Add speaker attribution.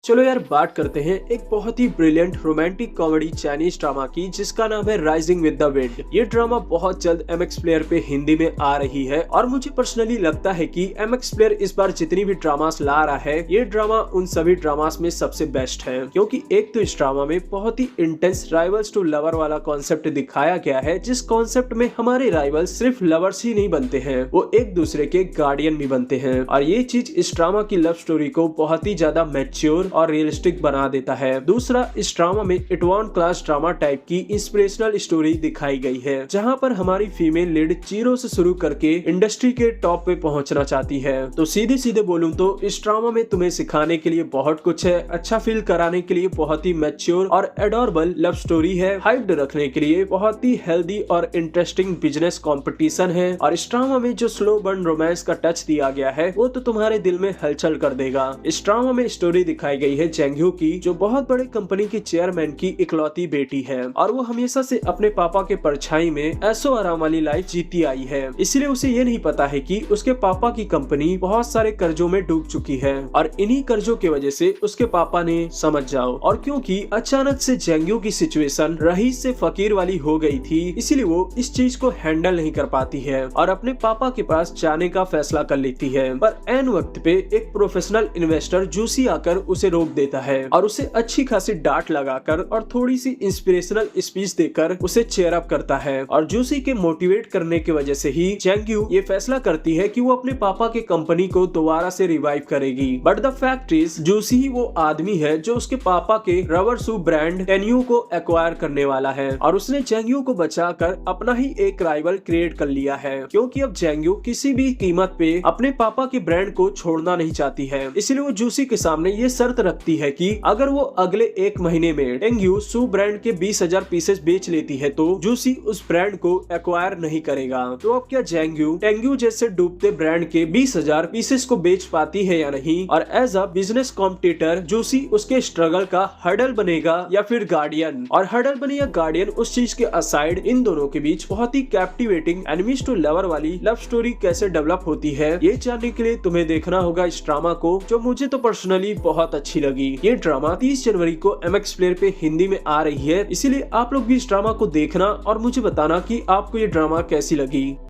Speaker 1: चलो यार बात करते हैं एक बहुत ही brilliant romantic comedy Chinese drama की जिसका नाम है राइजिंग विद द विंड। ये ड्रामा बहुत जल्द एमएक्स प्लेयर पे हिंदी में आ रही है और मुझे पर्सनली लगता है कि एमएक्स प्लेयर इस बार जितनी भी ड्रामास ला रहा है ये ड्रामा उन सभी ड्रामास में सबसे बेस्ट है, क्योंकि एक तो इस ड्रामा में बहुत ही इंटेंस राइवल्स टू लवर वाला कॉन्सेप्ट दिखाया गया है, जिस कॉन्सेप्ट में हमारे राइवल सिर्फ लवर्स ही नहीं बनते हैं, वो एक दूसरे के गार्डियन भी बनते हैं। और ये चीज इस ड्रामा की लव स्टोरी को बहुत ही ज्यादा मैच्योर और रियलिस्टिक बना देता है। दूसरा, इस ड्रामा में इटवान क्लास ड्रामा टाइप की इंस्पिरेशनल स्टोरी दिखाई गई है, जहां पर हमारी फीमेल लीड जीरो से शुरू करके इंडस्ट्री के टॉप पे पहुंचना चाहती है। तो सीधे सीधे बोलूं तो इस ड्रामा में तुम्हें सिखाने के लिए बहुत कुछ है, अच्छा फील कराने के लिए बहुत ही मैच्योर और एडोरेबल लव स्टोरी है, हाइप्ड रखने के लिए बहुत ही हेल्दी और इंटरेस्टिंग बिजनेस कंपटीशन है, और इस ड्रामा में जो स्लो बर्न रोमांस का टच दिया गया है वो तो तुम्हारे दिल में हलचल कर देगा। इस ड्रामा में स्टोरी दिखाई गई है जेंग्यू की, जो बहुत बड़े कंपनी के चेयरमैन की इकलौती बेटी है और वो हमेशा से अपने पापा के परछाई में ऐशो आराम वाली लाइफ जीती आई है। इसलिए उसे ये नहीं पता है कि उसके पापा की कंपनी बहुत सारे कर्जों में डूब चुकी है और इन्हीं कर्जों की वजह से उसके पापा ने समझ जाओ, और क्योंकि अचानक से जेंग्यू की सिचुएशन रईस से फकीर वाली हो गई थी, इसीलिए वो इस चीज को हैंडल नहीं कर पाती है और अपने पापा के पास जाने का फैसला कर लेती है। पर एन वक्त पे एक प्रोफेशनल इन्वेस्टर जूसी आकर उसे रोक देता है और उसे अच्छी खासी डांट लगाकर और थोड़ी सी इंस्पिरेशनल स्पीच देकर उसे चेयर अप करता है, और जूसी के मोटिवेट करने की वजह से ही जेंग्यू ये फैसला करती है कि वो अपने पापा के कंपनी को दोबारा से रिवाइव करेगी। बट द फैक्ट इज जूसी ही वो आदमी है जो उसके पापा के रबर शू ब्रांड टेन्यू को एक्वायर करने वाला है, और उसने जेंग्यू को बचाकर अपना ही एक राइवल क्रिएट कर लिया है, क्योंकि अब जेंग्यू किसी भी कीमत पे अपने पापा के ब्रांड को छोड़ना नहीं चाहती है। इसलिए वो जूसी के सामने ये शर्त रखती है कि अगर वो अगले एक महीने में टेन्यू शू ब्रांड के 20,000 पीसेस बेच लेती है तो जूसी उस ब्रांड को एक्वायर नहीं करेगा। तो अब क्या जेंग्यू टेन्यू जैसे डूबते ब्रांड के 20,000 पीसेस को बेच पाती है या नहीं, और एज अ बिजनेस कॉम्पिटिटर जूसी उसके स्ट्रगल का हर्डल बनेगा या फिर गार्डियन, और हर्डल बने या गार्डियन उस चीज के असाइड इन दोनों के बीच बहुत ही कैप्टिवेटिंग एनिमीज टू लवर वाली लव स्टोरी कैसे डेवलप होती है, ये जानने के लिए तुम्हें देखना होगा इस ड्रामा को, जो मुझे तो पर्सनली बहुत अच्छी लगी। ये ड्रामा 30 जनवरी को एमएक्स प्लेयर पे हिंदी में आ रही है, इसीलिए आप लोग भी इस ड्रामा को देखना और मुझे बताना कि आपको ये ड्रामा कैसी लगी।